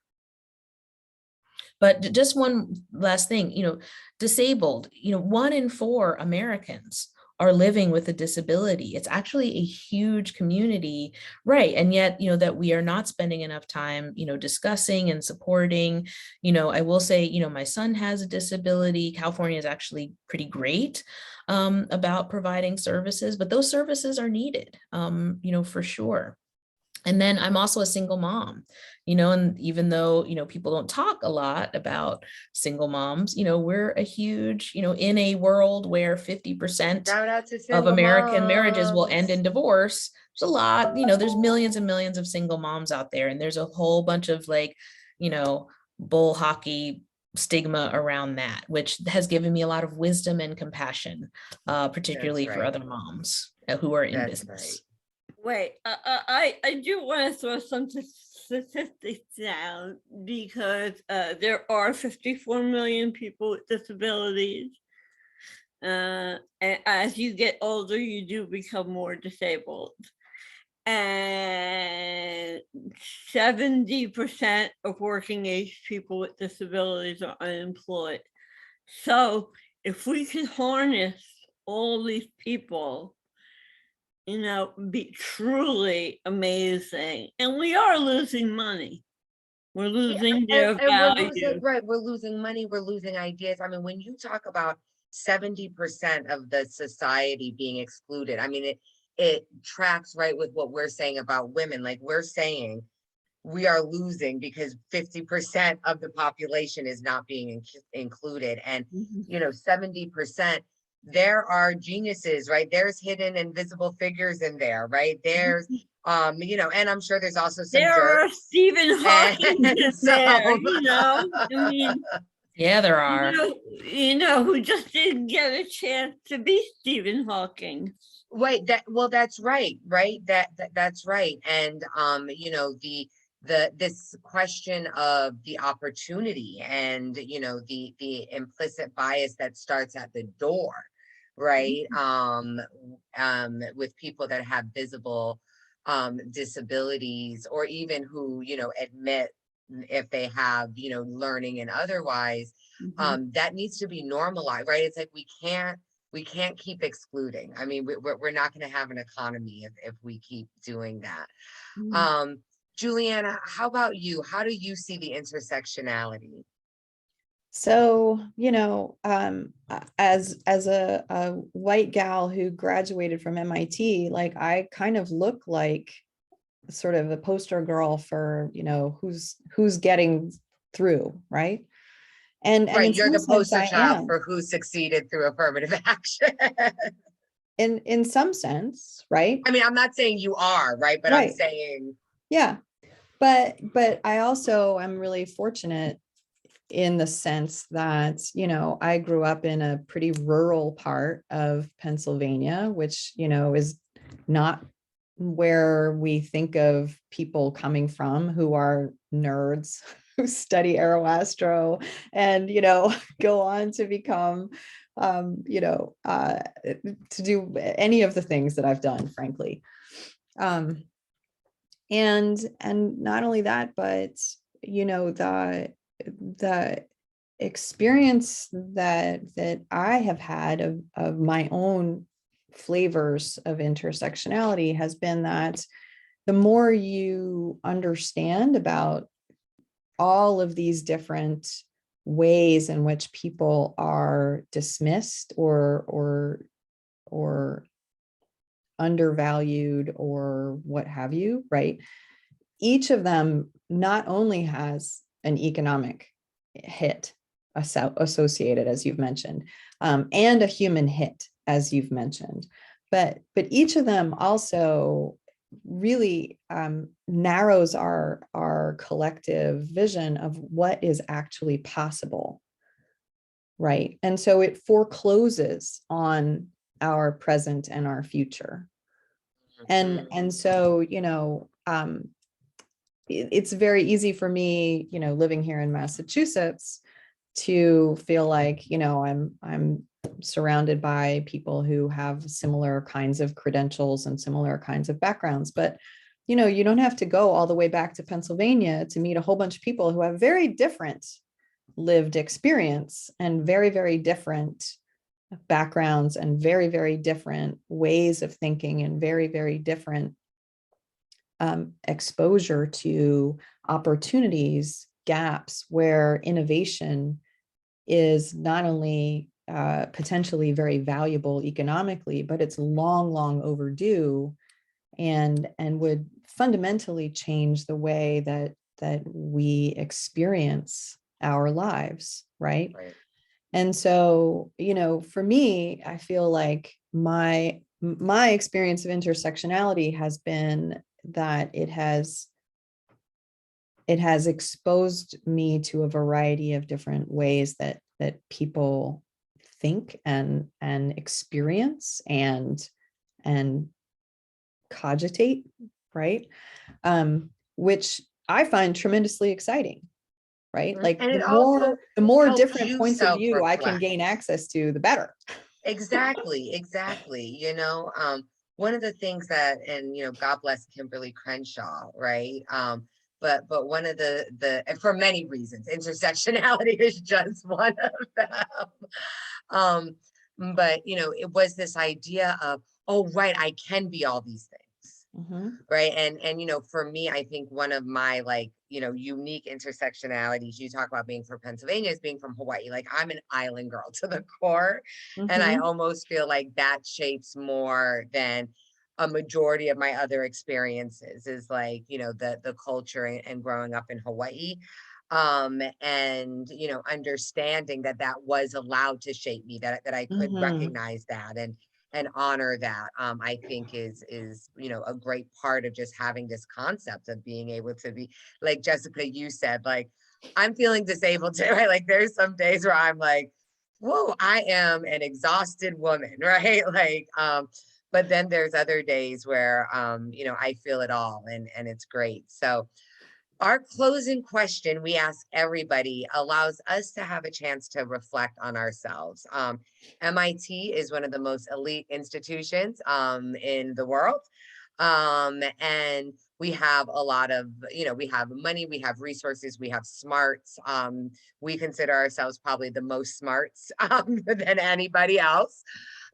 Speaker 3: But just one last thing, disabled, 1 in 4 Americans are living with a disability. It's actually a huge community, right? And yet, that we are not spending enough time, discussing and supporting. I will say, my son has a disability. California is actually pretty great about providing services, but those services are needed, for sure. And then I'm also a single mom, and even though, people don't talk a lot about single moms, we're a huge, in a world where 50% of American marriages will end in divorce. There's a lot, there's millions and millions of single moms out there. And there's a whole bunch of bull hockey stigma around that, which has given me a lot of wisdom and compassion, particularly for
Speaker 1: right.
Speaker 3: other moms who are in
Speaker 1: That's
Speaker 3: business.
Speaker 2: Wait, I do want to throw some statistics down because there are 54 million people with disabilities. And as you get older, you do become more disabled. And 70% of working age people with disabilities are unemployed. So if we could harness all these people, be truly amazing. And we are losing money. We're losing their
Speaker 1: And we're
Speaker 2: value.
Speaker 1: losing, right, we're losing money, we're losing ideas. I mean, when you talk about 70% of the society being excluded, I mean, it tracks right with what we're saying about women. Like we're saying we are losing because 50% of the population is not being included. And, 70%, there are geniuses, right? There's hidden invisible figures in there, right? There's, and I'm sure there's also some
Speaker 2: There are
Speaker 1: jerks.
Speaker 2: Stephen Hawking in there, I mean,
Speaker 3: Yeah, there are.
Speaker 2: Who just didn't get a chance to be Stephen Hawking.
Speaker 1: Wait, that's right, that's right. And this question of the opportunity and the implicit bias that starts at the door, right? With people that have visible disabilities, or even who admit if they have learning and otherwise, that needs to be normalized, right? It's like we can't keep excluding. I mean, we're not going to have an economy if we keep doing that. Julianne, how about you? How do you see the intersectionality?
Speaker 4: So, as a white gal who graduated from MIT, like I kind of look like sort of a poster girl for, who's getting through, right? And
Speaker 1: Right,
Speaker 4: in
Speaker 1: you're
Speaker 4: some
Speaker 1: the
Speaker 4: sense,
Speaker 1: poster
Speaker 4: I
Speaker 1: child
Speaker 4: am.
Speaker 1: for who succeeded through affirmative action.
Speaker 4: In some sense, right?
Speaker 1: I mean, I'm not saying you are, right? But I'm
Speaker 4: Right.
Speaker 1: saying,
Speaker 4: Yeah. But I also am really fortunate in the sense that, I grew up in a pretty rural part of Pennsylvania, which, is not where we think of people coming from who are nerds who study aeroastro and, go on to become, to do any of the things that I've done, frankly. And not only that, but, the experience that I have had of my own flavors of intersectionality has been that the more you understand about all of these different ways in which people are dismissed or undervalued or what have you, right? Each of them not only has an economic hit associated, as you've mentioned, and a human hit, as you've mentioned, but each of them also really narrows our collective vision of what is actually possible, right? And so it forecloses on our present and our future. And so, it's very easy for me, living here in Massachusetts, to feel like, I'm surrounded by people who have similar kinds of credentials and similar kinds of backgrounds. But, you don't have to go all the way back to Pennsylvania to meet a whole bunch of people who have very different lived experience and very, very different backgrounds and very, very different ways of thinking and very, very different exposure to opportunities, gaps where innovation is not only potentially very valuable economically, but it's long, long overdue, and would fundamentally change the way that we experience our lives, right? And so, for me, I feel like my experience of intersectionality has been that it has it has exposed me to a variety of different ways that people think and experience and cogitate, right? Which I find tremendously exciting, right? Like
Speaker 1: And it also
Speaker 4: the more
Speaker 1: helps
Speaker 4: different
Speaker 1: you
Speaker 4: points of view I can
Speaker 1: self-reflect.
Speaker 4: gain access to, the better.
Speaker 1: Exactly. You know, one of the things that, and you know, God bless Kimberly Crenshaw, right? But one of and for many reasons, intersectionality is just one of them. Um, but you know, it was this idea of, oh, right, I can be all these things. Right. And you know, for me, I think one of my like, you know, unique intersectionalities, you talk about being from Pennsylvania, is being from Hawaii. Like I'm an island girl to the core. And I almost feel like that shapes more than a majority of my other experiences, is like, you know, the culture and growing up in Hawaii. And you know, understanding that that was allowed to shape me, that I could recognize that and honor that, I think is, you know, a great part of just having this concept of being able to be, like Jessica, you said, like, I'm feeling disabled too, right? Like there's some days where I'm like, whoa, I am an exhausted woman, right? Like, but then there's other days where, you know, I feel it all and it's great. So our closing question we ask everybody allows us to have a chance to reflect on ourselves. MIT is one of the most elite institutions in the world. And we have a lot of, you know, we have money, we have resources, we have smarts. We consider ourselves probably the most smarts than anybody else.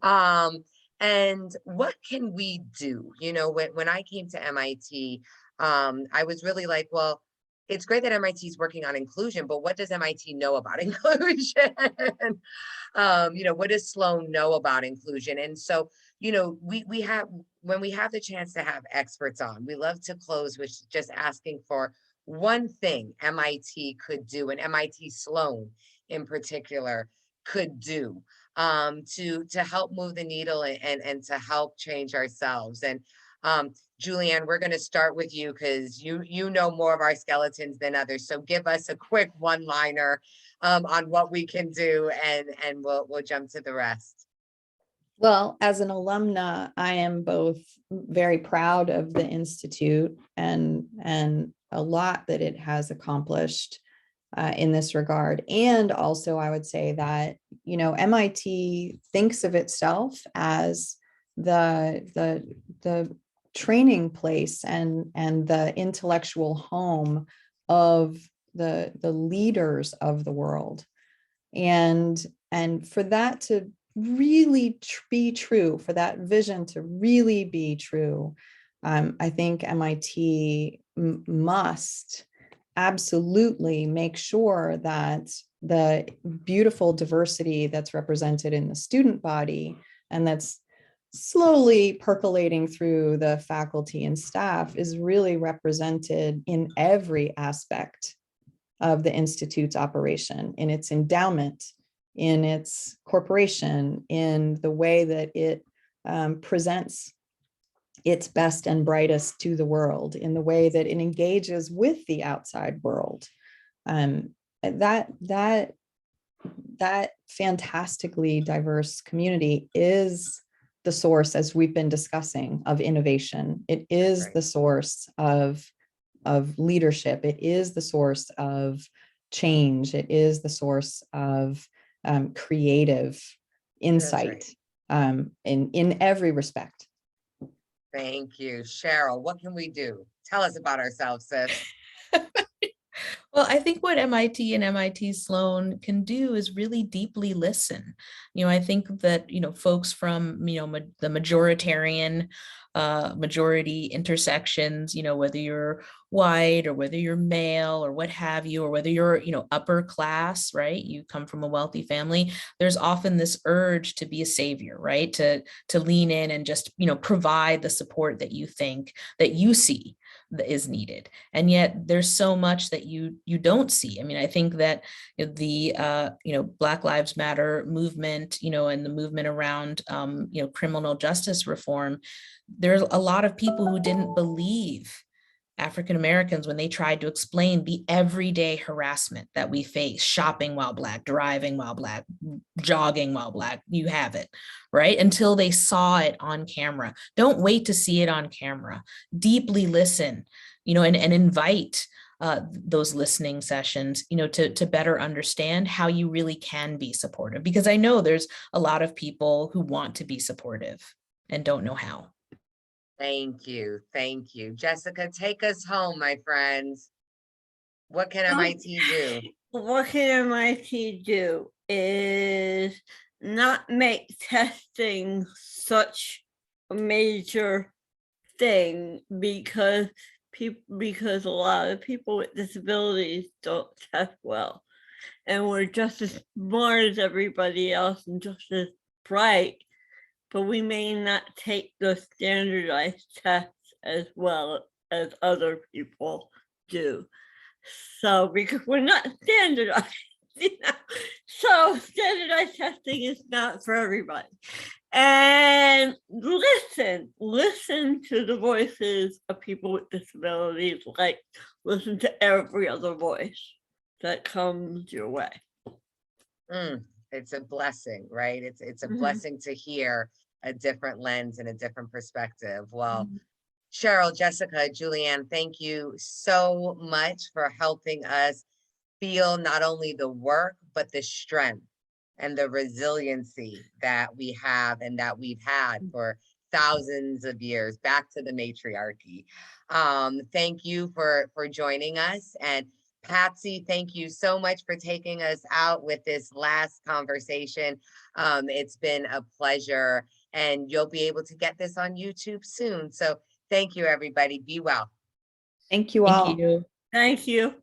Speaker 1: And what can we do? You know, when I came to MIT, I was really like, well, it's great that MIT is working on inclusion, but what does MIT know about inclusion? You know, what does Sloan know about inclusion? And so, you know, we have, when we have the chance to have experts on, we love to close with just asking for one thing MIT could do, and MIT Sloan in particular could do, to help move the needle and to help change ourselves. And Julianne, we're going to start with you because you know more of our skeletons than others. So give us a quick one-liner on what we can do, and we'll jump to the rest.
Speaker 4: Well, as an alumna, I am both very proud of the Institute and a lot that it has accomplished in this regard. And also, I would say that, you know, MIT thinks of itself as the training place and the intellectual home of the leaders of the world. And for that to really be true, for that vision to really be true, I think MIT must absolutely make sure that the beautiful diversity that's represented in the student body and that's slowly percolating through the faculty and staff is really represented in every aspect of the Institute's operation, in its endowment, in its corporation, in the way that it presents its best and brightest to the world, in the way that it engages with the outside world. That fantastically diverse community is the source, as we've been discussing, of innovation. It is the source of leadership. It is the source of change. It is the source of creative insight in every respect.
Speaker 1: Thank you. Cheryl, what can we do? Tell us about ourselves, sis.
Speaker 3: Well, I think what MIT and MIT Sloan can do is really deeply listen. You know, I think that, you know, folks from, you know, the majoritarian, majority intersections, you know, whether you're white or whether you're male or what have you, or whether you're, you know, upper class, right? You come from a wealthy family. There's often this urge to be a savior, right? To lean in and just, you know, provide the support that you think that you see that is needed. And yet there's so much that you don't see. I mean, I think that the you know, Black Lives Matter movement, you know, and the movement around you know, criminal justice reform, there's a lot of people who didn't believe African Americans when they tried to explain the everyday harassment that we face, shopping while Black, driving while Black, jogging while Black, you have it, right? Until they saw it on camera. Don't wait to see it on camera. Deeply listen, and invite those listening sessions, to better understand how you really can be supportive. Because I know there's a lot of people who want to be supportive and don't know how.
Speaker 1: Thank you. Thank you. Jessica, take us home, my friends. What can MIT do?
Speaker 2: What can MIT do is not make testing such a major thing because a lot of people with disabilities don't test well. And we're just as smart as everybody else and just as bright, but we may not take the standardized tests as well as other people do. So because we're not standardized, so standardized testing is not for everybody. And listen to the voices of people with disabilities, like listen to every other voice that comes your way.
Speaker 1: It's a blessing, right? It's a blessing to hear a different lens and a different perspective. Well, Cheryl, Jessica, Julianne, thank you so much for helping us feel not only the work, but the strength and the resiliency that we have and that we've had for thousands of years, back to the matriarchy. Thank you for joining us. And Patsy, thank you so much for taking us out with this last conversation. It's been a pleasure, and you'll be able to get this on YouTube soon. So thank you, everybody. Be well.
Speaker 4: Thank you all.
Speaker 3: Thank you.
Speaker 2: Thank you.